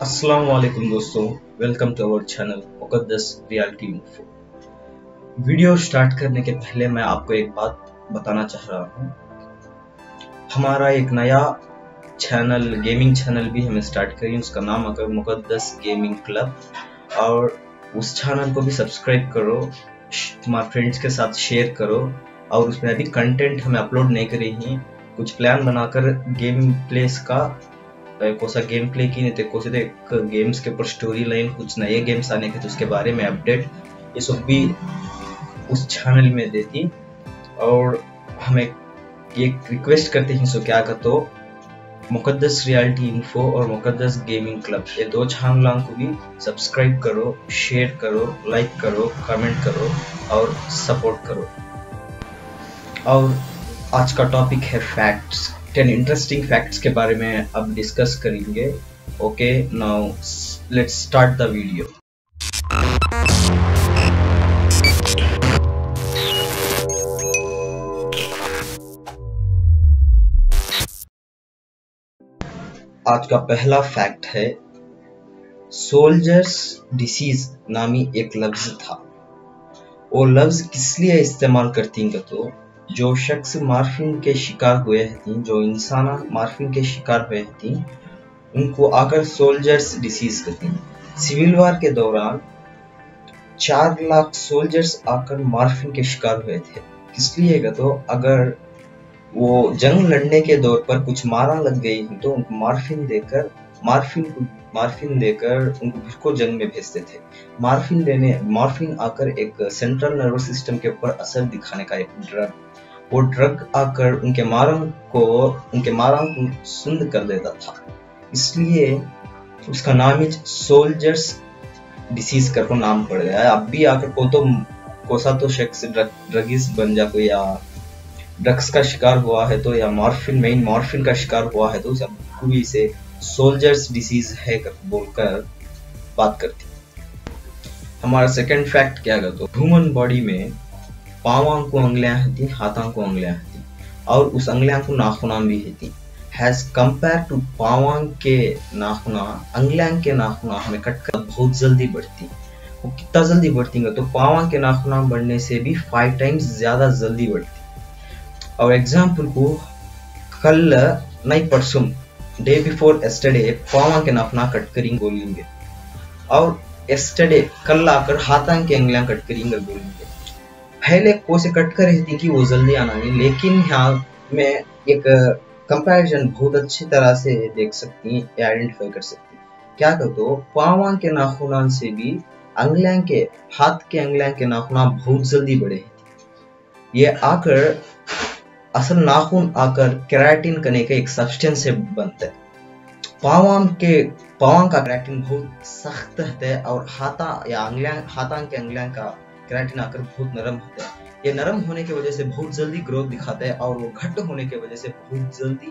अस्सलाम वालेकुम दोस्तों, welcome to our channel Muqaddas reality info. Video start करने के पहले मैं आपको एक बात बताना चाह रहा हूँ। हमारा एक नया चैनल, गेमिंग चैनल भी हमें स्टार्ट करिए, उसका नाम अगर मुकद्दस गेमिंग क्लब, और उस चैनल को भी सब्सक्राइब करो, तुम्हारे फ्रेंड्स के साथ शेयर करो। और उसमें अभी कंटेंट हमें अपलोड नहीं करी ही, कुछ प्लान बनाकर गेम प्लेस का कोसा गेम प्ले की नहीं कोसे गेम्स के ऊपर स्टोरी लाइन, कुछ नए गेम्स आने के तो उसके बारे में अपडेट, ये सब भी उस चैनल में देती। और हमें एक रिक्वेस्ट करते हैं, सो क्या कर तो मुकद्दस रियलिटी इन्फो और मुकद्दस गेमिंग क्लब, ये दो चैनलों को भी सब्सक्राइब करो, शेयर करो, लाइक करो, कमेंट करो और सपोर्ट करो। और आज का टॉपिक है फैक्ट्स, 10 इंटरेस्टिंग फैक्ट्स के बारे में अब डिस्कस करेंगे। Okay, now let's start the video. आज का पहला फैक्ट है, सोल्जर्स डिसीज नामी एक लफ्ज था। वो लफ्ज किस लिए इस्तेमाल करती तो जो शख्स मार्फिन के शिकार हुए थी, जो इंसान मार्फिन के शिकार हुए थी, उनको आकर सोल्जर्स डिसीज कहती। सिविल वार के दौरान 4 लाख सोल्जर्स आकर मार्फिन के शिकार हुए थे। इसलिए तो अगर वो जंग लड़ने के दौर पर कुछ मारा लग गई तो उनको मार्फिन देकर उनको फिर को जंग में भेजते थे। मार्फिन आकर एक सेंट्रल नर्वस सिस्टम के ऊपर असर दिखाने का एक ड्रग, वो ड्रग आकर उनके मारंग को सुंद कर देता था। इसलिए उसका नाम ही सोल्जर्स डिसीज कर को नाम पड़ गया है। अब भी आकर कोसा तो शख्स ड्रगिस्ट बन जा कोई, या ड्रग्स का शिकार हुआ है तो, या मॉर्फिन का शिकार हुआ है तो सबको भी इसे सोल्जर्स डिसीज है कर बोलकर बात करती। हमारा सेकंड फैक्ट क्या कर तो ह्यूमन बॉडी में पाँव को अंगलियां होती, हाथों को अंगलियां होती, और उस अंगलियां को नाखूना भी होती। हैज कंपेयर टू पाँव के नाखूना, अंगलियां के नाखूना हमें कटकर बहुत जल्दी बढ़ती। वो कितना जल्दी बढ़ती है तो पाँव के नाखूना बढ़ने से भी 5 टाइम्स ज्यादा जल्दी बढ़ती। और एग्जाम्पल को कल नहीं परसों, डे बिफोर एस्टरडे पाँव के नाखूना कट करेंगे बोलेंगे, और एस्टरडे कल आकर हाथों के अंगलियां कट करेंगे बोलेंगे। पहले को से कट कर रहती कि वो जल्दी आना नहीं, लेकिन यहाँ में एक कंपैरिजन बहुत अच्छी तरह से देख सकती है, आइडेंटिफाई कर सकती। क्या कर तो पाँव के नाखूना से भी हाथ के अंगलियां के नाखूना बहुत जल्दी बढ़े। ये आकर असल नाखून आकर केराटिन करने का एक सब्सटेंस से बनता है। पाँव का केराटिन बहुत सख्त होता है, और हाथों के अंगलियां का केराटिन आकर बहुत नरम होता है। ये नरम होने की वजह से बहुत जल्दी ग्रोथ दिखाता है, और वो घट होने की वजह से बहुत जल्दी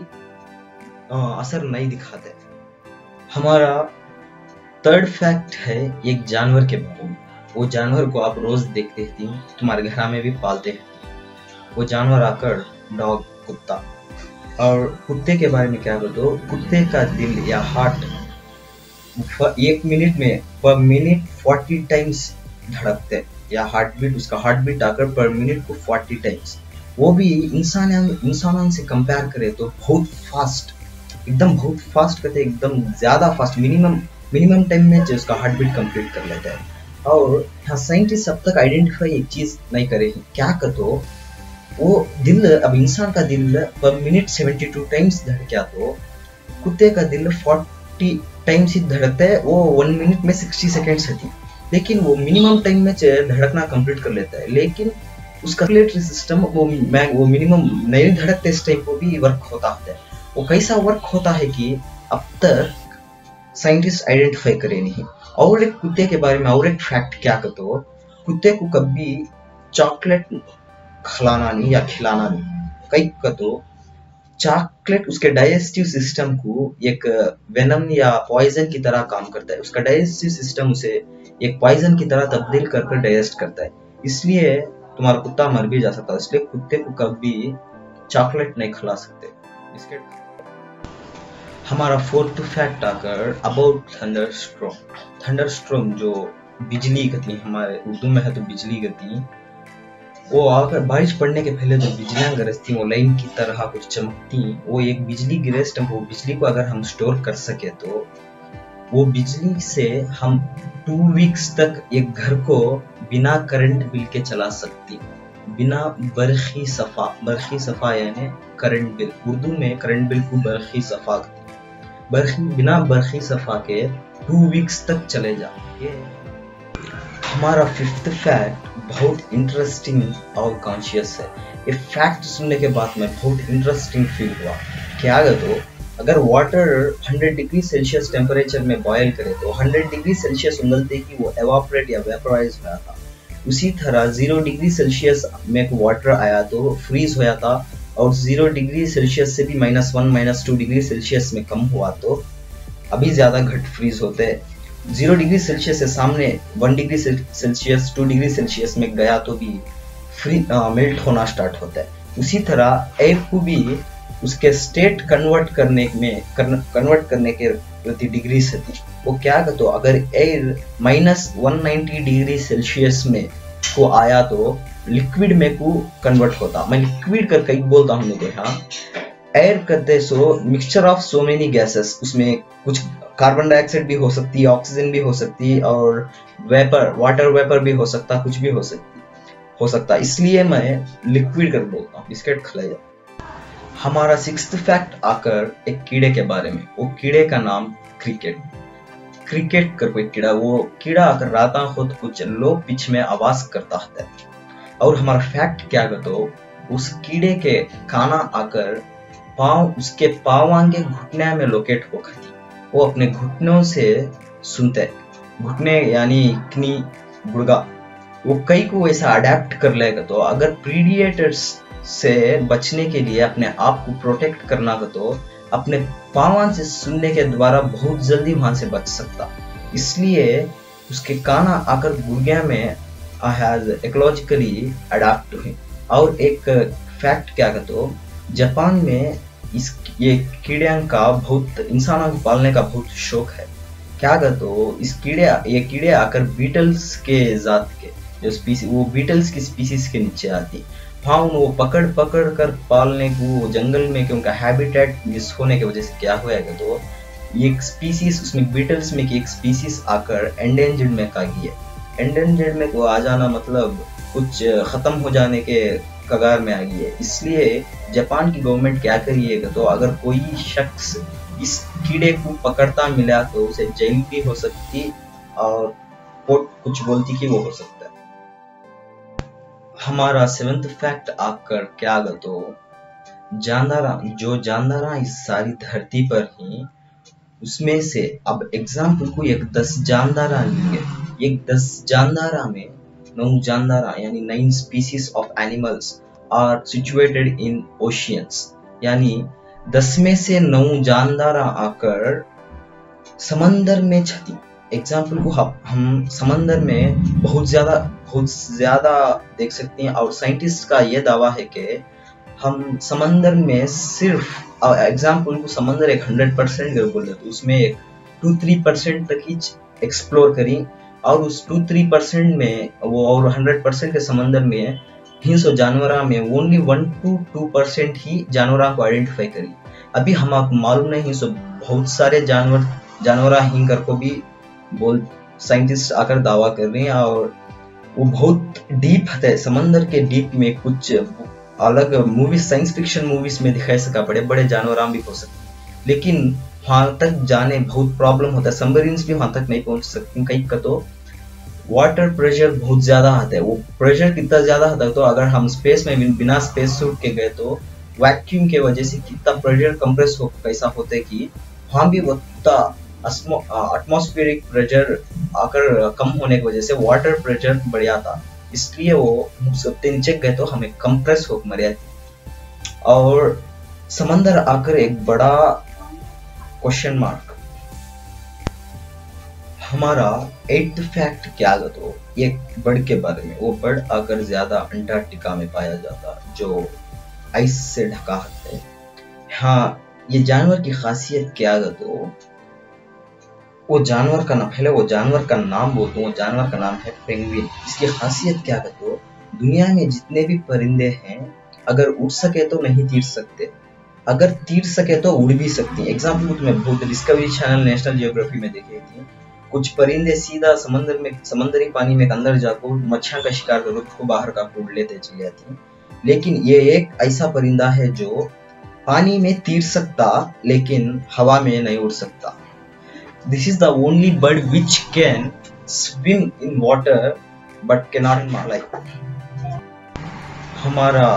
असर नहीं दिखाता है। हमारा थर्ड फैक्ट है एक जानवर के बारे में। वो जानवर को आप रोज देखते थी, तुम्हारे घर में भी पालते हैं। वो जानवर आकर डॉग, कुत्ता। और कुत्ते के बारे में क्या बोलते, कुत्ते का दिल या हार्ट 1 मिनट में पर मिनट 40 टाइम्स धड़कते, या उसका हार्ट बीट आकर पर मिनट को 40 टाइम्स। वो भी इंसानों से कंपेयर करे तो बहुत फास्ट, एकदम बहुत फास्ट करते, एकदम ज्यादा फास्ट, मिनिमम टाइम में जो उसका हार्ट बीट कंप्लीट कर लेता है। और यहाँ साइंटिस्ट अब तक आइडेंटिफाई एक चीज नहीं करे, क्या कहते वो दिल, अब इंसान का दिल पर मिनट 72 टाइम्स धड़का तो कुत्ते का दिल 40 टाइम्स ही धड़कता है। वो 1 मिनट में 60 सेकेंड्स होती, लेकिन वो मिनिमम टाइम में धड़कना कंप्लीट कर लेता है। लेकिन उसका सर्कुलेटरी सिस्टम वो मिनिमम नहीं धड़कते इस टाइम को भी वर्क होता है। वो कैसा वर्क होता है कि अब तक साइंटिस्ट आइडेंटिफाई करे नहीं। और एक कुत्ते के बारे में और एक फैक्ट क्या कहते हो, कुत्ते को कभी चॉकलेट खिलाना नहीं या खिलाना नहीं। कई तो चॉकलेट उसके डाइजेस्टिव सिस्टम को एक वेनम या पॉइजन की तरह काम करता है। उसका डाइजेस्टिव सिस्टम उसे एक पॉइजन की तरह तब्दील कर डाइजेस्ट करता है। इसलिए तुम्हारा कुत्ता मर भी जा सकता है। इसलिए कुत्ते को कभी चॉकलेट नहीं खिला सकते। हमारा फोर्थ फैक्ट आकर अबाउट थंडरस्ट्रॉम। थंडरस्ट्रॉम जो बिजली गति, हमारे उर्दू में है तो बिजली गति, वो आकर बारिश पड़ने के पहले जो बिजलियां गरजती वो लाइन की तरह कुछ चमकती, वो एक बिजली गिरस्ट, वो बिजली को अगर हम स्टोर कर सके तो वो बिजली से हम 2 वीक्स तक एक घर को बिना करंट बिल के चला सकती, बिना बरखी सफा यानी करंट बिल, उर्दू में करंट बिल को बरखी सफा, बिना बरखी सफा के 2 वीक्स तक चले जाए। हमारा फिफ्थ फैक्ट बहुत इंटरेस्टिंग और कॉन्शियस है। ये फैक्ट सुनने के बाद में बहुत इंटरेस्टिंग फील हुआ। क्या तो अगर वाटर 100 डिग्री सेल्सियस टेम्परेचर में बॉयल करे तो 100 डिग्री सेल्सियस उंगलते कि वो एवापोरेट या वेपराइज हुआ था, उसी तरह 0 डिग्री सेल्सियस में वाटर आया तो फ्रीज होया था, और 0 डिग्री सेल्सियस से भी -1 -2 डिग्री सेल्सियस में कम हुआ तो अभी ज्यादा घट फ्रीज होते हैं। 0 डिग्री सेल्सियस से सामने 1 डिग्री सेल्सियस 2 डिग्री सेल्सियस में गया तो भी मेल्ट होना स्टार्ट होता है। उसी तरह एयर को भी उसके स्टेट कन्वर्ट करने के प्रति डिग्री से थी। वो क्या कहते, अगर एयर -190 डिग्री सेल्सियस में को आया तो लिक्विड में को कन्वर्ट होता। मैं लिक्विड कर कई बोलता हूँ मेरे यहाँ। एयर कहते so mixture of so many gases, उसमें कुछ कार्बन डाइऑक्साइड भी हो सकती है, ऑक्सीजन भी हो सकती है, और वाटर वेपर भी हो सकता, कुछ भी हो सकता, इसलिए मैं लिक्विड कर बोलता हूँ। बिस्किट खिलाया। हमारा सिक्स्थ फैक्ट आकर एक कीड़े के बारे में। वो कीड़े का नाम क्रिकेट कर कोई कीड़ा, वो कीड़ा आकर राता खुद कुछ लो पिच में आवाज करता है। और हमारा फैक्ट क्या तो उस कीड़े के काना आकर उसके पावांगे घुटने में लोकेट हो खती, वो अपने घुटनों से सुनते, घुटने यानी इकनी गुड़गा, वो कई को वैसा अडेप्ट कर लेगा। तो अगर प्रीडिएटर्स से बचने के लिए अपने आप को प्रोटेक्ट करना तो अपने पावां से सुनने के द्वारा बहुत जल्दी वहां से बच सकता, इसलिए उसके काना आकर गुर्गिया में हैज इकोलॉजिकली अडेप्ट हुए। और एक फैक्ट क्या तो जापान में ये कीड़ियां का बहुत इंसानों को पालने का बहुत शौक है। क्या तो ये कीड़े आकर बीटल्स के जात के जो स्पीसी, वो बीटल्स की स्पीसीज के नीचे आती, वहाँ वो पकड़ कर पालने को जंगल में, क्योंकि हैबिटेट मिस होने की वजह से क्या होएगा तो एक स्पीसीज उसमें बीटल्स में की एक स्पीसीज आकर एंडेंजर्ड में का गई है। एंडेंजर्ड में को आ जाना मतलब कुछ खत्म हो जाने के कगार में आ गई है। इसलिए जापान की गवर्नमेंट क्या करिएगा तो अगर कोई शख्स इस कीड़े को पकड़ता मिला तो उसे जेल भी हो सकती और कोर्ट कुछ बोलती कि वो हो सकता है। हमारा सेवेंथ फैक्ट आकर क्या तो जानदारा इस सारी धरती पर ही, उसमें से अब एग्जाम्पल को एक 10 जानदारा लेंगे। एक 10 जानदारा में 9 जानदारा यानी 9 species of animals are situated in oceans, यानी 10 में से 9 जानदारा आकर समंदर में छती। एग्जाम्पल को हम समंदर में बहुत ज्यादा देख सकते हैं, और साइंटिस्ट का यह दावा है कि हम समंदर में सिर्फ एग्जाम्पल को समंदर एक 100% बोल तो उसमें एक 2-3% तक ही एक्सप्लोर करी, और उस 2-3% में वो और 100% के समंदर में हिंसो जानवरा में ओनली 1-2% ही जानवरा को आइडेंटिफाई करी। अभी हम आपको मालूम नहीं सो बहुत सारे जानवरा ही कर को भी साइंटिस्ट आकर दावा कर रहे हैं, और वो बहुत डीप है। समंदर के डीप में कुछ अलग मूवीज, साइंस फिक्शन मूवीज में दिखाई सका बड़े बड़े जानवर भी हो सकते, लेकिन वहां तक जाने बहुत प्रॉब्लम होता है। सबमरीन्स भी वहां तक नहीं पहुंच सकती। कहीं का तो वाटर प्रेशर बहुत ज्यादा आता है। वो प्रेशर कितना ज्यादा आता है तो अगर हम स्पेस में बिना स्पेस सूट के गए तो वैक्यूम के वजह से कितना प्रेशर कंप्रेस हो कैसा होता है कि वहां भी एटमॉस्फेरिक प्रेशर आकर कम होने की वजह से वाटर प्रेशर बढ़ जाता, इसलिए वो सबसे नीचे गए तो हमें कंप्रेस हो मर जाती। और समंदर आकर एक बड़ा क्वेश्चन मार्क। हमारा 8th फैक्ट क्या तो एक बर्ड के बारे में। वो बर्ड आकर ज्यादा अंटार्कटिका में पाया जाता जो आइस से ढका है। हाँ, ये जानवर की खासियत क्या है तो वो जानवर का ना पहले वो जानवर का नाम बोलता हूँ। वो जानवर का नाम है पेंगुइन। इसकी खासियत क्या है तो दुनिया में जितने भी परिंदे हैं अगर उड़ सके तो नहीं तीर सकते, अगर तीर सके तो उड़ भी सकती है। एग्जाम्पल को मैं बोलते डिस्कवरी चैनल नेशनल जियोग्राफी में देखी थी। कुछ परिंदे सीधा समंदरी पानी में अंदर जाकर मच्छियों का शिकार कर उसको बाहर का उड़ लेते चली जाती हैं। लेकिन ये एक ऐसा परिंदा है जो पानी में तीर सकता लेकिन हवा में नहीं उड़ सकता। This is the only bird which can swim in water but cannot in life. हमारा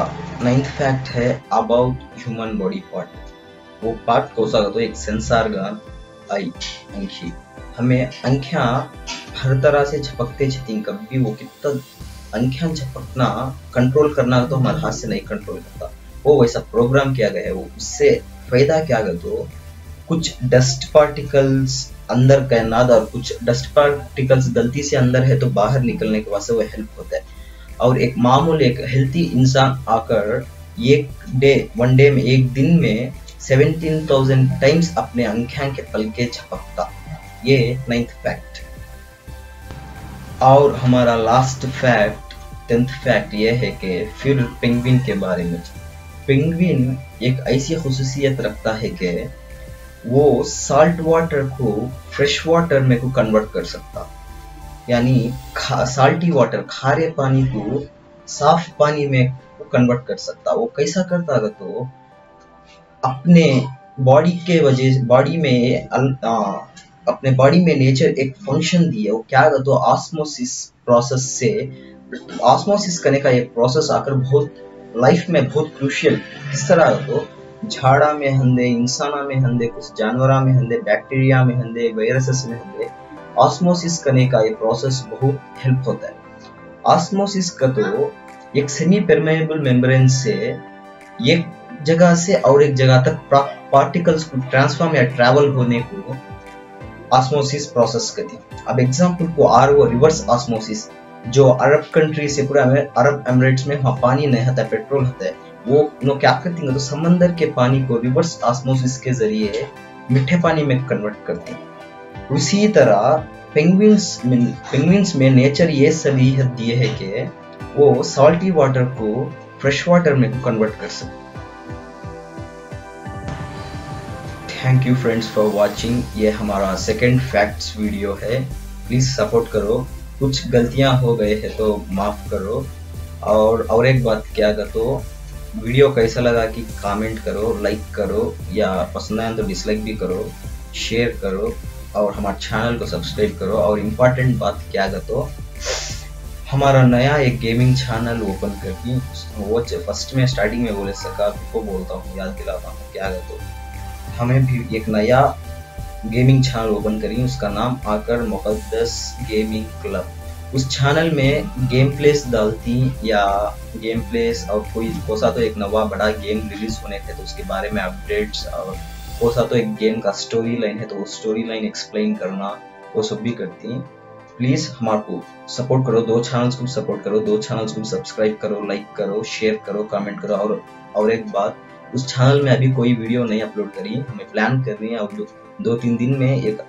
9th फैक्ट है अबाउट ह्यूमन बॉडी पार्ट। वो पार्ट कौन सा तो एक सेंसर गन आई अंखी। हमें अंख्या हर तरह से झपकते छती कभी वो कितना अंख्या झपकना कंट्रोल करना तो हमारे हाथ से नहीं कंट्रोल करता। वो वैसा प्रोग्राम किया गया है। वो उससे फायदा क्या है तो कुछ डस्ट पार्टिकल्स अंदर कैनाद और कुछ डस्ट पार्टिकल्स गलती से अंदर है तो बाहर निकलने के वास्ते वो हेल्प होता है। और एक मामूल एक हेल्थी इंसान आकर वन डे में एक दिन में 17,000 टाइम्स अपने अंख्या के पलके झपकता। ये 9th फैक्ट। और हमारा लास्ट फैक्ट 10th फैक्ट ये है कि फिर पेंगुइन के बारे में। पेंगुइन एक ऐसी खुसूसियत रखता है कि वो साल्ट वाटर को फ्रेश वाटर में को कन्वर्ट कर सकता, यानी साल्टी वाटर खारे पानी को साफ पानी में कन्वर्ट कर सकता। वो कैसा करता है तो अपने अपने बॉडी में नेचर एक फंक्शन दी है। वो क्या है तो ऑस्मोसिस प्रोसेस से ऑस्मोसिस करने का एक प्रोसेस आकर बहुत लाइफ में बहुत क्रूशियल। किस तरह तो झाड़ा में हंदे, इंसाना में हंदे, कुछ जानवरा में हंदे, बैक्टीरिया में हंदे, वायरसेस में हंदे ऑस्मोसिस करने का ये प्रोसेस बहुत हेल्प होता है। ऑस्मोसिस का तो एक सेमी परमेएबल मेम्ब्रेन से एक जगह से और एक जगह तक पार्टिकल्स को ट्रांसफॉर्म या ट्रैवल होने को ऑस्मोसिस प्रोसेस कहते हैं। अब एग्जांपल को आरओ रिवर्स ऑस्मोसिस जो अरब कंट्री से पूरा अरब एमिरेट्स में वहाँ पानी नहीं होता है, पेट्रोल होता है। वो क्या करती है तो समंदर के पानी को रिवर्स ऑस्मोसिस के जरिए मीठे पानी में कन्वर्ट करते हैं। उसी तरह पेंगुइन्स में नेचर ये सलीहत दिए है कि वो सॉल्टी वाटर को फ्रेश वाटर में कन्वर्ट कर सकते। Thank you friends for watching. ये हमारा सेकंड फैक्ट्स वीडियो है। प्लीज सपोर्ट करो। कुछ गलतियां हो गए हैं तो माफ करो। और एक बात क्या कर तो वीडियो कैसा लगा कि कमेंट करो, लाइक करो, या पसंद आया तो डिसलाइक भी करो, शेयर करो और हमारे चैनल को सब्सक्राइब करो। और इम्पोर्टेंट बात क्या है तो हमारा नया एक गेमिंग चैनल ओपन करके वो फर्स्ट में स्टार्टिंग में बोले सका को बोलता हूँ, याद दिलाता हूँ क्या है तो हमें भी एक नया गेमिंग चैनल ओपन करी। उसका नाम आकर मुकद्दस गेमिंग क्लब। उस चैनल में गेम प्लेस डालती या गेम प्लेस और कोई सा तो एक नवा बड़ा गेम रिलीज होने थे तो उसके बारे में अपडेट्स, और वो सा तो एक गेम का स्टोरी लाइन है तो वो स्टोरी लाइन एक्सप्लेन करना वो सब भी करती हैं। प्लीज हमारे को सपोर्ट करो। 2 चैनल्स को सपोर्ट करो, 2 चैनल्स को सब्सक्राइब करो, लाइक करो, शेयर करो, कमेंट करो। और एक बात, उस चैनल में अभी कोई वीडियो नहीं अपलोड करी, हमें प्लान कर रही है और 2-3 दिन में एक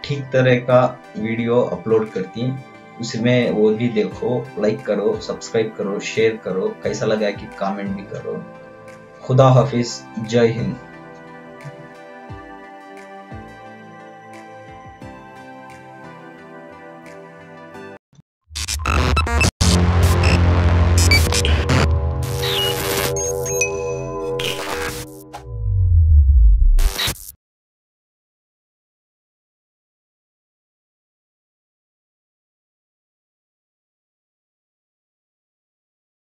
ठीक तरह का वीडियो अपलोड करती हैं। उसमें वो भी देखो, लाइक करो, सब्सक्राइब करो, शेयर करो। कैसा लगा कि कमेंट भी करो। खुदा हाफिज, जय हिंद।